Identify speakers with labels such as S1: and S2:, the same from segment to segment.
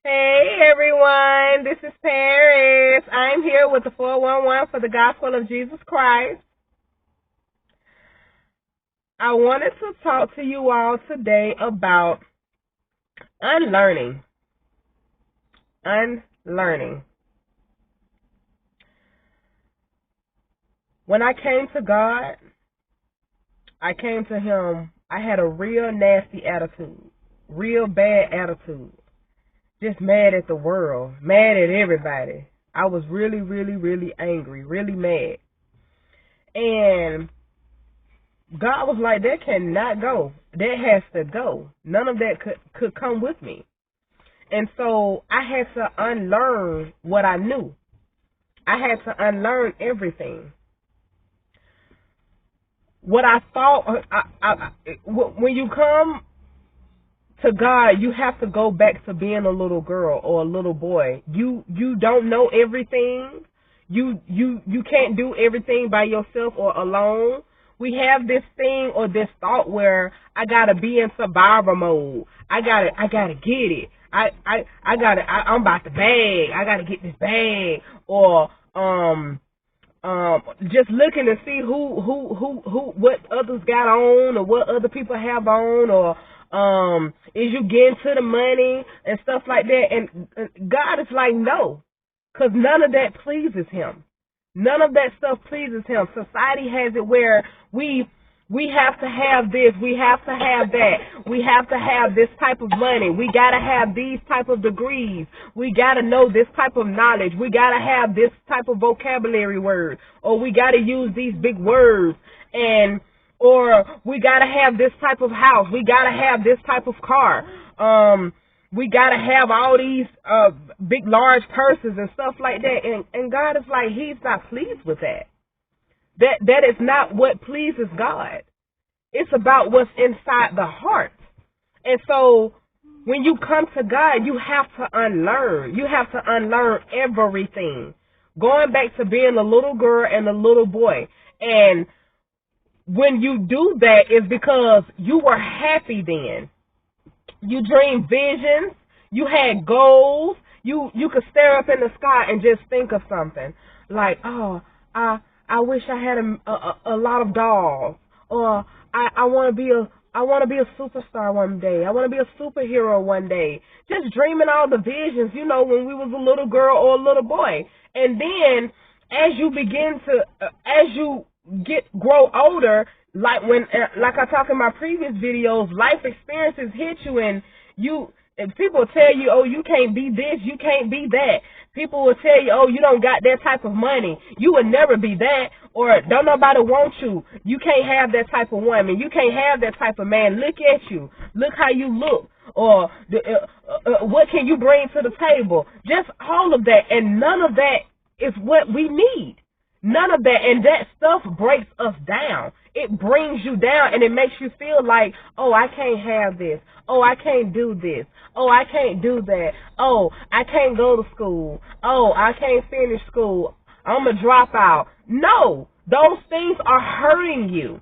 S1: Hey everyone, this is Paris. I'm here with the 411 for the Gospel of Jesus Christ. I wanted to talk to you all today about unlearning. Unlearning. When I came to God, I came to Him, I had a real nasty attitude, real bad attitude. Just mad at the world, mad at everybody. I was really, really, really angry, really mad. And God was like, that cannot go. That has to go. None of that could come with me. And so I had to unlearn what I knew. I had to unlearn everything. What I thought, when you come to God, you have to go back to being a little girl or a little boy. You don't know everything. You can't do everything by yourself or alone. We have this thing or this thought where I gotta be in survivor mode. I gotta get it. I'm about to bag. I gotta get this bag. Or just looking to see who what others got on or what other people have on, or is you getting to the money and stuff like that. And God is like, no, because none of that pleases Him. None of that stuff pleases Him. Society has it where we have to have this, we have to have that, we have to have this type of money, we got to have these type of degrees, we got to know this type of knowledge, we got to have this type of vocabulary word, or we got to use these big words, and or we got to have this type of house, we got to have this type of car, we got to have all these big, large purses and stuff like that. And God is like, He's not pleased with that. That is not what pleases God. It's about what's inside the heart. And so when you come to God, you have to unlearn. You have to unlearn everything. Going back to being a little girl and a little boy. And when you do that, it's because you were happy then. You dreamed visions. You had goals. You could stare up in the sky and just think of something. Like, oh, I wish I had a lot of dolls, or I want to be a superstar one day. I want to be a superhero one day. Just dreaming all the visions, when we was a little girl or a little boy. And then as you begin to, as you grow older, like I talked in my previous videos, life experiences hit you, and people tell you, oh, you can't be this, you can't be that. People will tell you, oh, you don't got that type of money. You would never be that, or don't nobody want you. You can't have that type of woman. You can't have that type of man. Look at you. Look how you look. Or what can you bring to the table? Just all of that, and none of that is what we need. None of that, and that stuff breaks us down. It brings you down, and it makes you feel like, oh, I can't have this. Oh, I can't do this. Oh, I can't do that. Oh, I can't go to school. Oh, I can't finish school. I'm a dropout. No, those things are hurting you.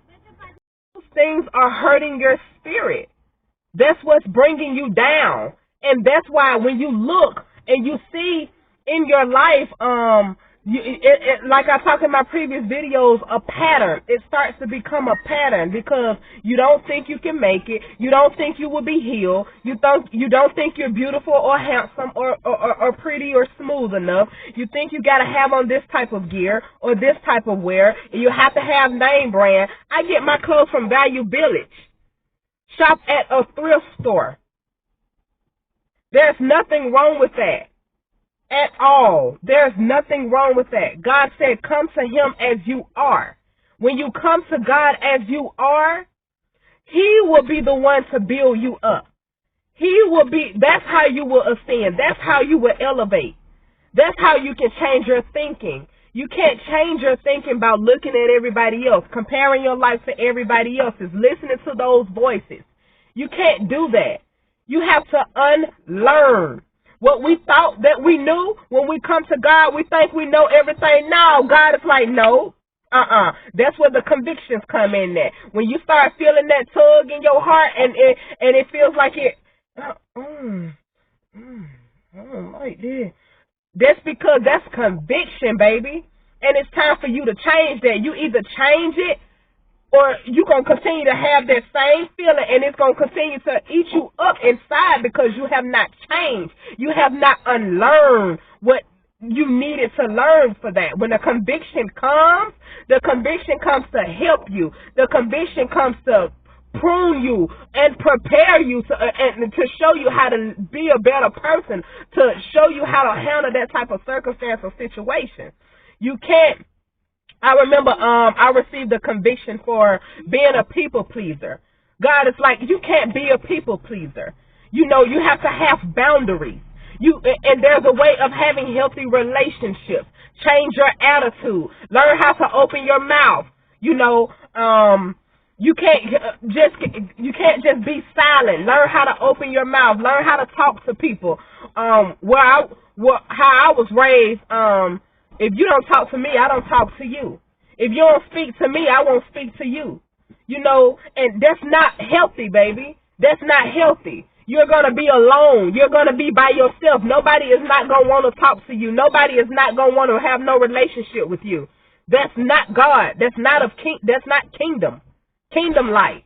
S1: Those things are hurting your spirit. That's what's bringing you down. And that's why when you look and you see in your life, like I talked in my previous videos, a pattern. It starts to become a pattern because you don't think you can make it. You don't think you will be healed. You don't think you're beautiful or handsome or pretty or smooth enough. You think you got to have on this type of gear or this type of wear. And you have to have name brand. I get my clothes from Value Village. Shop at a thrift store. There's nothing wrong with that. At all. There's nothing wrong with that. God said, come to Him as you are. When you come to God as you are, He will be the one to build you up. That's how you will ascend. That's how you will elevate. That's how you can change your thinking. You can't change your thinking by looking at everybody else, comparing your life to everybody else's, listening to those voices. You can't do that. You have to unlearn. What we thought that we knew, when we come to God, we think we know everything. No, God is like, no. That's where the convictions come in there. When you start feeling that tug in your heart and it feels like it, I don't like this. That's because that's conviction, baby. And it's time for you to change that. You either change it or you're going to continue to have that same feeling, and it's going to continue to eat you up inside because you have not changed. You have not unlearned what you needed to learn for that. When the conviction comes to help you. The conviction comes to prune you and prepare you and to show you how to be a better person, to show you how to handle that type of circumstance or situation. You can't. I remember I received a conviction for being a people pleaser. God is like, you can't be a people pleaser. You know, you have to have boundaries. And there's a way of having healthy relationships. Change your attitude. Learn how to open your mouth. You know, you can't just be silent. Learn how to open your mouth. Learn how to talk to people. How I was raised, if you don't talk to me, I don't talk to you. If you don't speak to me, I won't speak to you. You know, and that's not healthy, baby. That's not healthy. You're going to be alone. You're going to be by yourself. Nobody is not going to want to talk to you. Nobody is not going to want to have no relationship with you. That's not God. That's not kingdom. Kingdom light.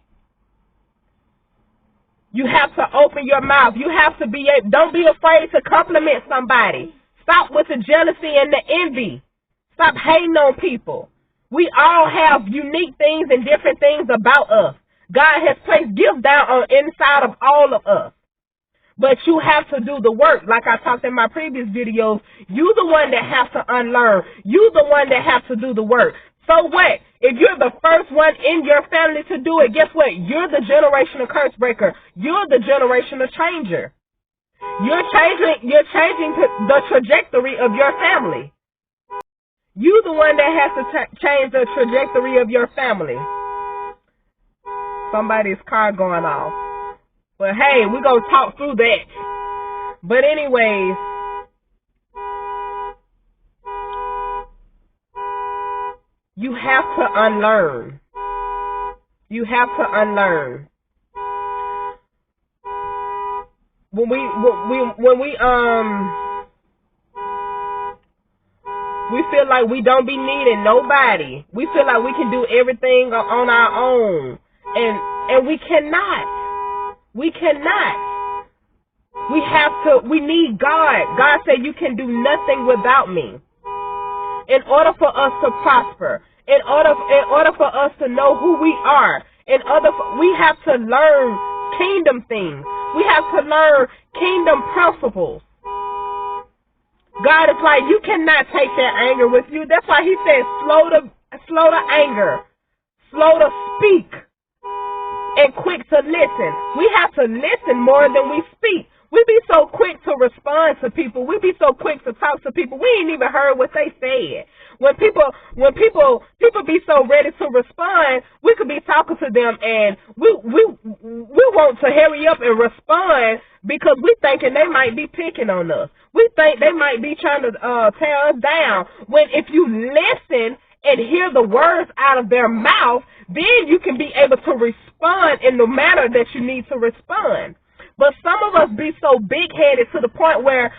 S1: You have to open your mouth. You have to don't be afraid to compliment somebody. Stop with the jealousy and the envy. Stop hating on people. We all have unique things and different things about us. God has placed gifts down on inside of all of us. But you have to do the work. Like I talked in my previous videos, you the one that has to unlearn. You the one that has to do the work. So what? If you're the first one in your family to do it, guess what? You're the generational curse breaker. You're the generational changer. You're changing the trajectory of your family. You the one that has to change the trajectory of your family. Somebody's car going off. But hey, we're going to talk through that. But anyways, you have to unlearn. You have to unlearn. When we feel like we don't be needing nobody. We feel like we can do everything on our own. And we cannot. We cannot. We need God. God said you can do nothing without me. In order for us to prosper, in order for us to know who we are, we have to learn kingdom things. We have to learn kingdom principles. God is like, you cannot take that anger with you. That's why he said slow to anger, slow to speak, and quick to listen. We have to listen more than we speak. We be so quick to respond to people. We be so quick to talk to people. We ain't even heard what they said. When people be so ready to respond, we could be talking to them and we want to hurry up and respond because we thinking they might be picking on us. We think they might be trying to tear us down. When if you listen and hear the words out of their mouth, then you can be able to respond in the manner that you need to respond. But some of us be so big-headed to the point where,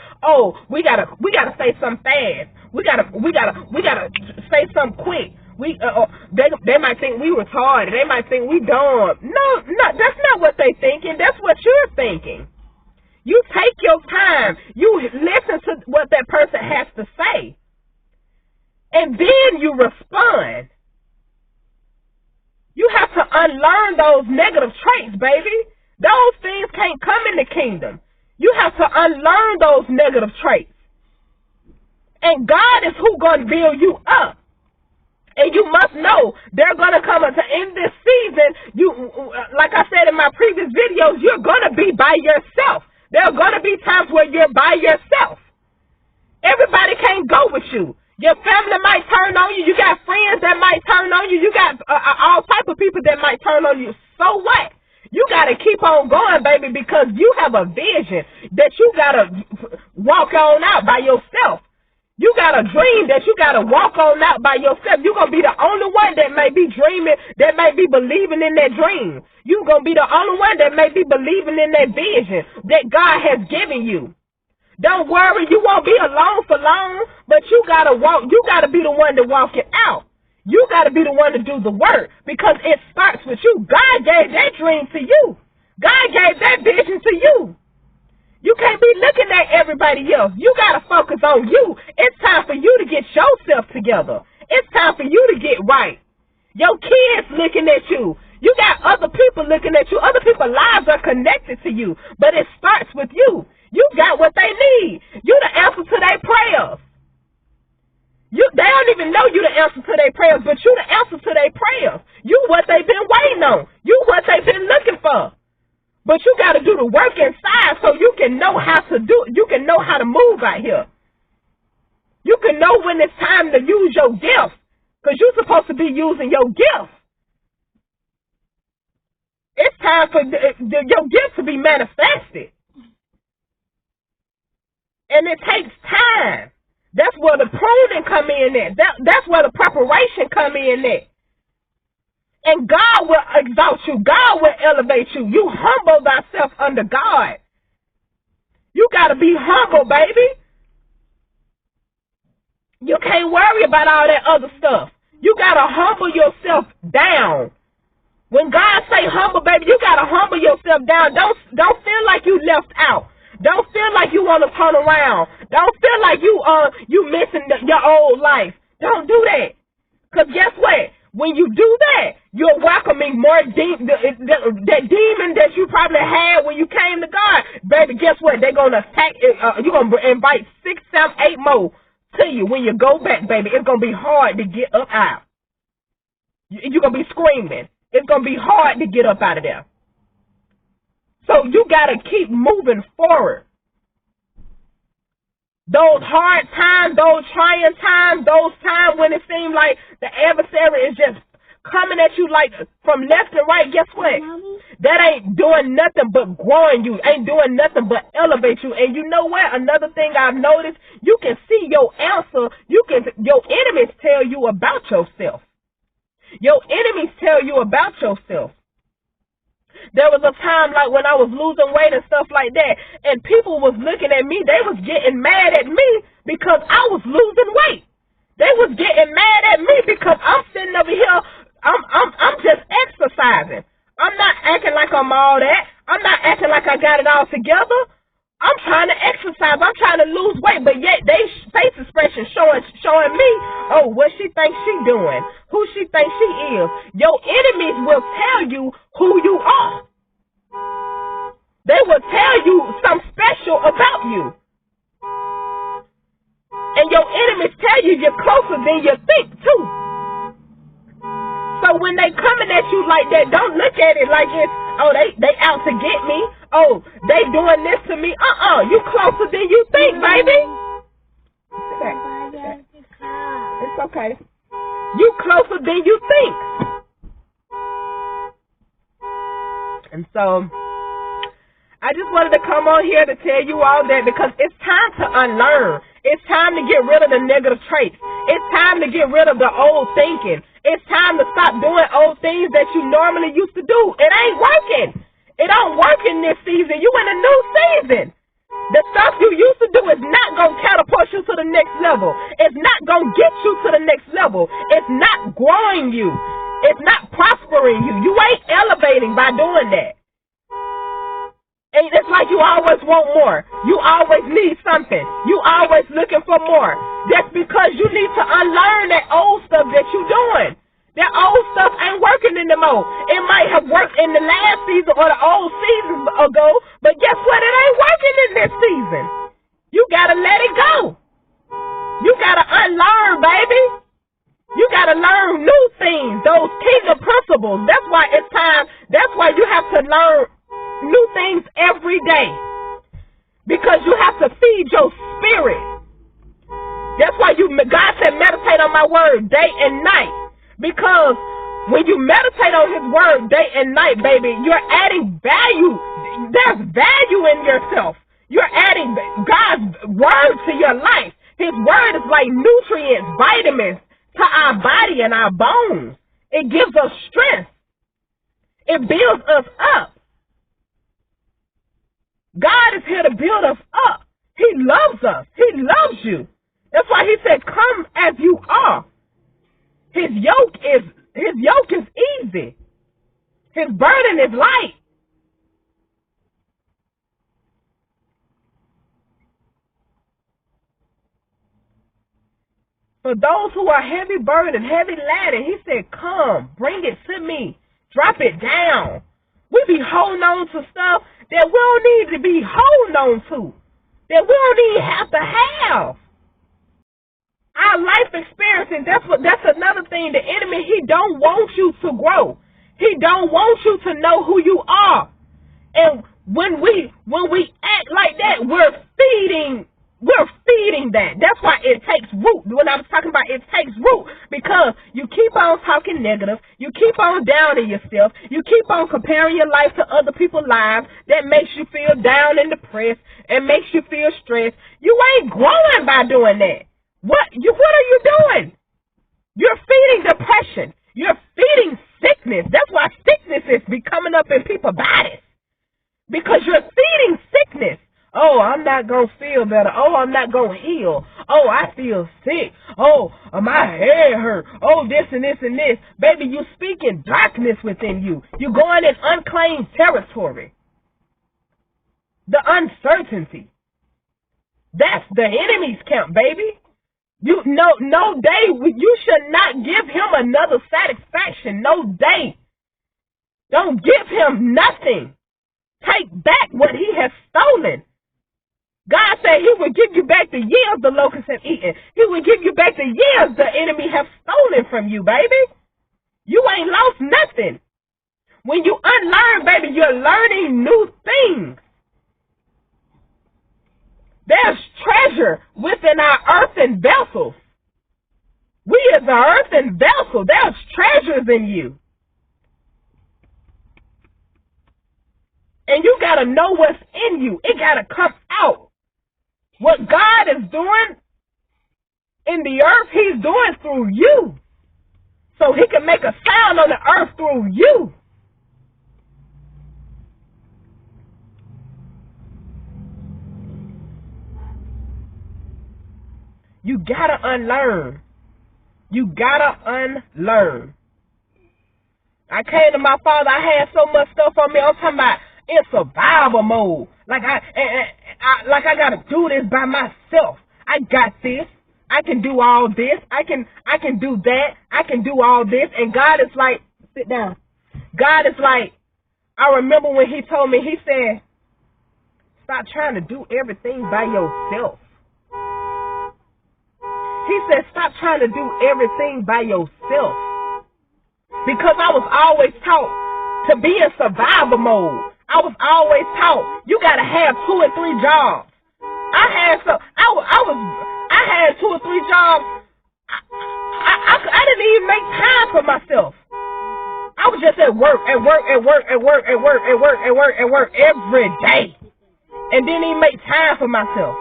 S1: we gotta say something fast. We gotta say something quick. They might think we retarded. They might think we dumb. No, that's not what they thinking. That's what you're thinking. You take your time. You listen to what that person has to say, and then you respond. You have to unlearn those negative traits, baby. Those things can't come in the kingdom. You have to unlearn those negative traits. And God is who's going to build you up. And you must know they're going to come in this season. Like I said in my previous videos, you're going to be by yourself. There are going to be times where you're by yourself. Everybody can't go with you. Your family might turn on you. You got friends that might turn on you. You got all type of people that might turn on you. So what? You got to keep on going, baby, because you have a vision that you got to walk on out by yourself. You got a dream that you got to walk on out by yourself. You're going to be the only one that may be dreaming, that may be believing in that dream. You're going to be the only one that may be believing in that vision that God has given you. Don't worry, you won't be alone for long, but you gotta walk. You gotta be the one to walk it out. You gotta be the one to do the work, because it starts with you. God gave that dream to you. God gave that vision to you. You can't be looking at everybody else. You gotta focus on you. It's time for you to get yourself together. It's time for you to get right. Your kids looking at you. You got other people looking at you. Other people's lives are connected to you, but it starts with you. You got what they need. You the answer to their prayers. They don't even know you the answer to their prayers, but you the answer to their prayers. You what they've been waiting on. You what they've been looking for. But you got to do the work inside so you can know how to you can know how to move out here. You can know when it's time to use your gifts, because you're supposed to be using your gifts. It's time for your gifts to be manifested. And it takes time. That's where the pruning come in at. That's where the preparation come in at. And God will exalt you. God will elevate you. You humble thyself under God. You got to be humble, baby. You can't worry about all that other stuff. You got to humble yourself down. When God say humble, baby, you got to humble yourself down. Don't feel like you left out. Don't feel like you want to turn around. Don't feel like you missing your old life. Don't do that. Because guess what? When you do that, you're welcoming more that demon that you probably had when you came to God. Baby, guess what? They're going to attack. You're going to invite 6, 7, 8 more to you when you go back, baby. It's going to be hard to get up out. You're going to be screaming. It's going to be hard to get up out of there. So you got to keep moving forward. Those hard times, those trying times, those times when it seems like the adversary is just coming at you like from left and right, guess what? That ain't doing nothing but growing you, ain't doing nothing but elevate you. And you know what? Another thing I've noticed, you can see your answer. Your enemies tell you about yourself. Your enemies tell you about yourself. There was a time like when I was losing weight and stuff like that, and people was looking at me. They was getting mad at me because I was losing weight. They was getting mad at me because I'm sitting over here. I'm just exercising. I'm not acting like I'm all that. I'm not acting like I got it all together. I'm trying to exercise. I'm trying to lose weight, but yet they face expression showing me, oh, what she thinks she doing, who she thinks she is. Your enemies will tell you who you are. They will tell you something special about you. And your enemies tell you you're closer than you think, too. So when they coming at you like that, don't look at it like it's, oh, they out to get me. Oh, they doing this to me. You closer than you think, baby. It's okay. You closer than you think. And so I just wanted to come on here to tell you all that, because it's time to unlearn. It's time to get rid of the negative traits. It's time to get rid of the old thinking. It's time to stop doing old things that you normally used to do. It ain't working. It don't work in this season. You in a new season. The stuff you used to do is not going to catapult you to the next level. It's not going to get you to the next level. It's not growing you. It's not prospering you. You ain't elevating by doing that. And it's like you always want more. You always need something. You always looking for more. That's because you need to unlearn that old stuff that you're doing. That old stuff ain't working anymore. It might have worked in the last season or the old seasons ago, but guess what? It ain't working in this season. You gotta let it go. You gotta unlearn, baby. You gotta learn new things, those kingdom principles. That's why it's time. That's why you have to learn new things every day, because you have to feed your spirit. That's why God said meditate on my word day and night, because when you meditate on his word day and night, baby, you're adding value. There's value in yourself. You're adding God's word to your life. His word is like nutrients, vitamins to our body and our bones. It gives us strength. It builds us up. God is here to build us up. He loves us. He loves you. That's why he said, come as you are. His yoke is easy. His burden is light. For those who are heavy burdened, heavy laden, he said, come, bring it to me. Drop it down. We be holding on to stuff that we don't need to be holding on to, that we don't even have to have. Our life experience, and that's another thing. The enemy, he don't want you to grow. He don't want you to know who you are. And when we act like that, we're feeding that. That's why it takes root. When I was talking about it takes root, because you keep on talking negative, you keep on downing yourself, you keep on comparing your life to other people's lives. That makes you feel down and depressed and makes you feel stressed. You ain't growing by doing that. What are you doing? You're feeding depression. You're feeding sickness. That's why sickness is coming up in people's bodies. Because you're feeding sickness. Oh, I'm not going to feel better. Oh, I'm not going to heal. Oh, I feel sick. Oh, my head hurt. Oh, this and this and this. Baby, you speaking darkness within you. You're going in unclaimed territory. The uncertainty. That's the enemy's camp, baby. No day. You should not give him another satisfaction. No day. Don't give him nothing. Take back what he has stolen. God said he will give you back the years the locusts have eaten. He will give you back the years the enemy have stolen from you, baby. You ain't lost nothing. When you unlearn, baby, you're learning new things. There's treasure within our earthen vessels. We is an earthen vessel. There's treasures in you. And you got to know what's in you. It got to come out. What God is doing in the earth, he's doing through you. So he can make a sound on the earth through you. You got to unlearn. You got to unlearn. I came to my father. I had so much stuff on me. I'm talking about in survival mode. Like I gotta do this by myself. I got this. I can do all this. I can do that. I can do all this. And God is like, sit down. God is like, I remember when he told me, he said, stop trying to do everything by yourself. He said, stop trying to do everything by yourself. Because I was always taught to be in survival mode. I was always taught you gotta have 2 or 3 jobs. I had 2 or 3 jobs. I didn't even make time for myself. I was just at work every day, and didn't even make time for myself.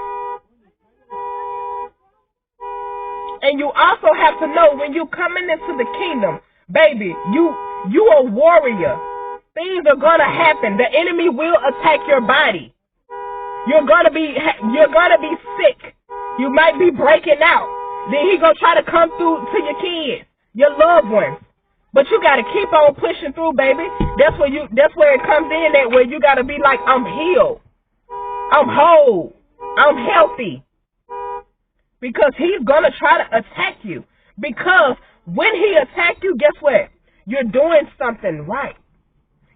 S1: And you also have to know when you coming into the kingdom, baby, you a warrior. Things are gonna happen. The enemy will attack your body. You're gonna be sick. You might be breaking out. Then he gonna try to come through to your kids, your loved ones. But you gotta keep on pushing through, baby. That's where it comes in, that where you gotta be like, I'm healed. I'm whole. I'm healthy. Because he's gonna try to attack you. Because when he attacks you, guess what? You're doing something right.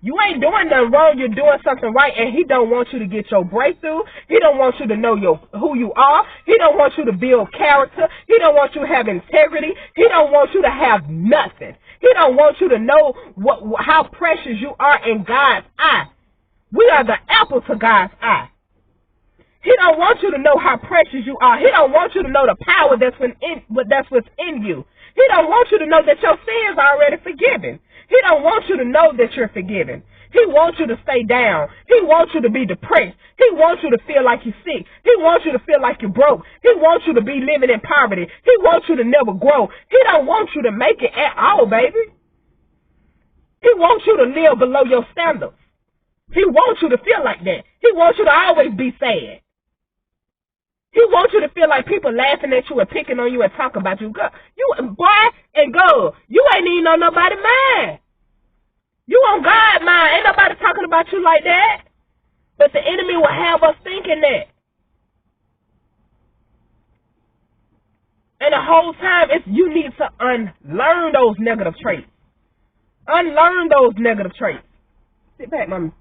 S1: You ain't doing nothing wrong. You're doing something right, and he don't want you to get your breakthrough. He don't want you to know who you are. He don't want you to build character. He don't want you to have integrity. He don't want you to have nothing. He don't want you to know how precious you are in God's eye. We are the apple to God's eye. He don't want you to know how precious you are. He don't want you to know the power that's within you. He don't want you to know that your sins are already forgiven. He don't want you to know that you're forgiven. He wants you to stay down. He wants you to be depressed. He wants you to feel like you're sick. He wants you to feel like you're broke. He wants you to be living in poverty. He wants you to never grow. He don't want you to make it at all, baby. He wants you to live below your standards. He wants you to feel like that. He wants you to always be sad. feel like people laughing at you and picking on you and talking about you. You, boy and girl, you ain't even on nobody mind. You on God mind. Ain't nobody talking about you like that. But the enemy will have us thinking that. And the whole time, you need to unlearn those negative traits. Unlearn those negative traits. Sit back, mommy.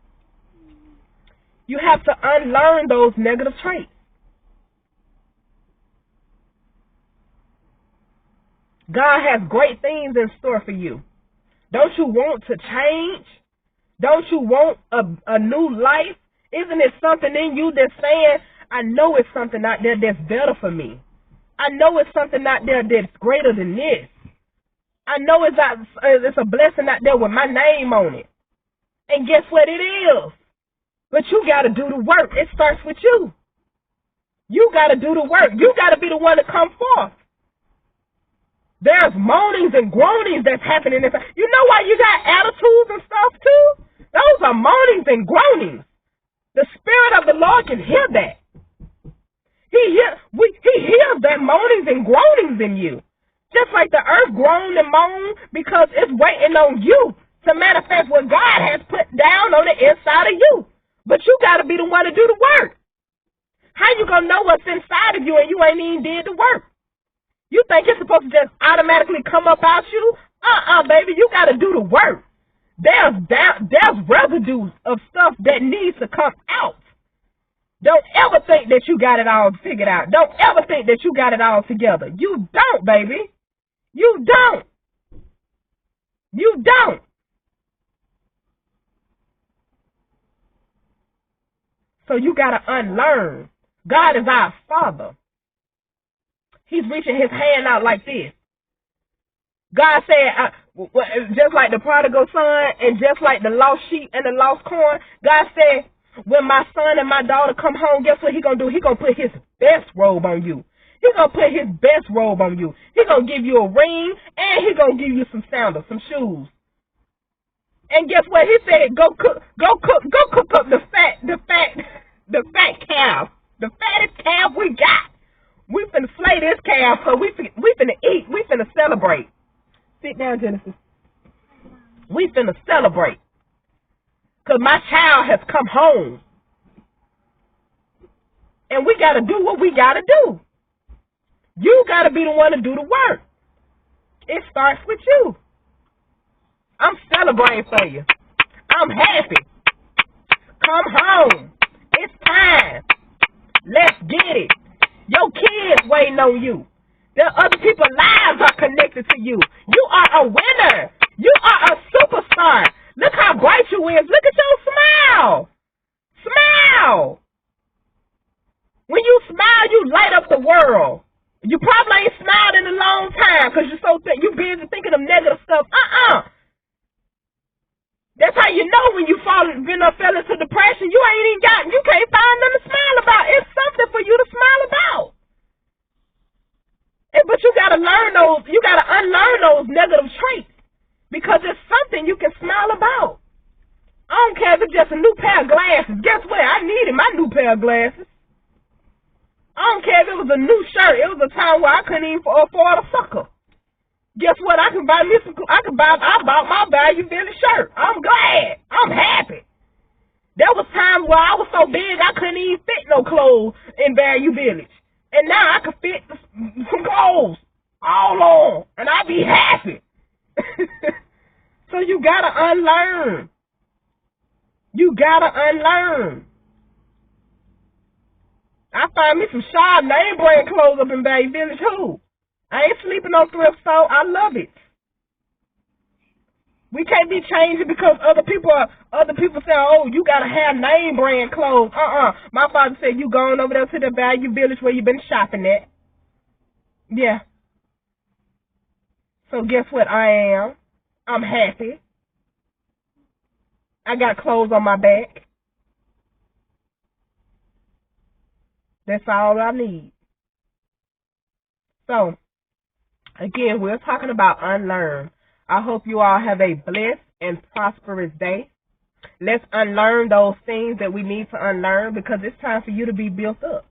S1: You have to unlearn those negative traits. God has great things in store for you. Don't you want to change? Don't you want a new life? Isn't it something in you that's saying, I know it's something out there that's better for me. I know it's something out there that's greater than this. I know it's a blessing out there with my name on it. And guess what it is? But you got to do the work. It starts with you. You got to do the work. You got to be the one to come forth. There's moanings and groanings that's happening inside. You know why you got attitudes and stuff too? Those are moanings and groanings. The Spirit of the Lord can hear that. He hears that moanings and groanings in you. Just like the earth groan and moan because it's waiting on you to manifest what God has put down on the inside of you. But you got to be the one to do the work. How you going to know what's inside of you and you ain't even did the work? You think it's supposed to just automatically come up out you? Baby, you got to do the work. There's residues of stuff that needs to come out. Don't ever think that you got it all figured out. Don't ever think that you got it all together. You don't, baby. You don't. You don't. So you got to unlearn. God is our Father. He's reaching his hand out like this. God said, just like the prodigal son and just like the lost sheep and the lost corn, God said, when my son and my daughter come home, guess what he going to do? He going to put his best robe on you. He going to put his best robe on you. He going to give you a ring and he going to give you some sandals, some shoes. And guess what? He said, go cook up the fat calf, the fattest calf we got. We finna slay this calf, so we finna eat. We finna celebrate. Sit down, Genesis. We finna celebrate. Because my child has come home. And we got to do what we got to do. You got to be the one to do the work. It starts with you. I'm celebrating for you. I'm happy. Come home. It's time. Let's get it. Your kids waiting on you. The other people's lives are connected to you. You are a winner. You are a superstar. Look how bright you is. Look at your smile. Smile. When you smile, you light up the world. You probably ain't smiled in a long time because you're busy thinking of negative stuff. That's how you know when you fell into depression. You can't find nothing to smile about. It's something for you to smile about. But you gotta unlearn those negative traits because it's something you can smile about. I don't care if it's just a new pair of glasses. Guess what? I needed my new pair of glasses. I don't care if it was a new shirt. It was a time where I couldn't even afford a sucker. Guess what? I bought my Value Village shirt. I'm glad. I'm happy. There was times where I was so big I couldn't even fit no clothes in Value Village. And now I can fit some clothes all on. And I be happy. So you gotta unlearn. You gotta unlearn. I find me some shy name brand clothes up in Value Village too. I ain't sleeping on thrift store. I love it. We can't be changing because other people say, oh, you gotta have name brand clothes. My father said you going over there to the Value Village where you been shopping at. Yeah. So guess what I am? I'm happy. I got clothes on my back. That's all I need. So, again, we're talking about unlearn. I hope you all have a blessed and prosperous day. Let's unlearn those things that we need to unlearn because it's time for you to be built up.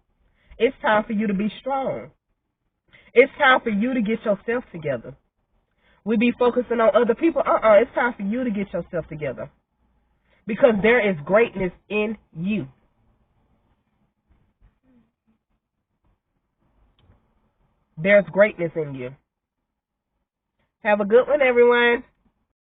S1: It's time for you to be strong. It's time for you to get yourself together. We be focusing on other people. It's time for you to get yourself together. Because there is greatness in you. There's greatness in you. Have a good one, everyone.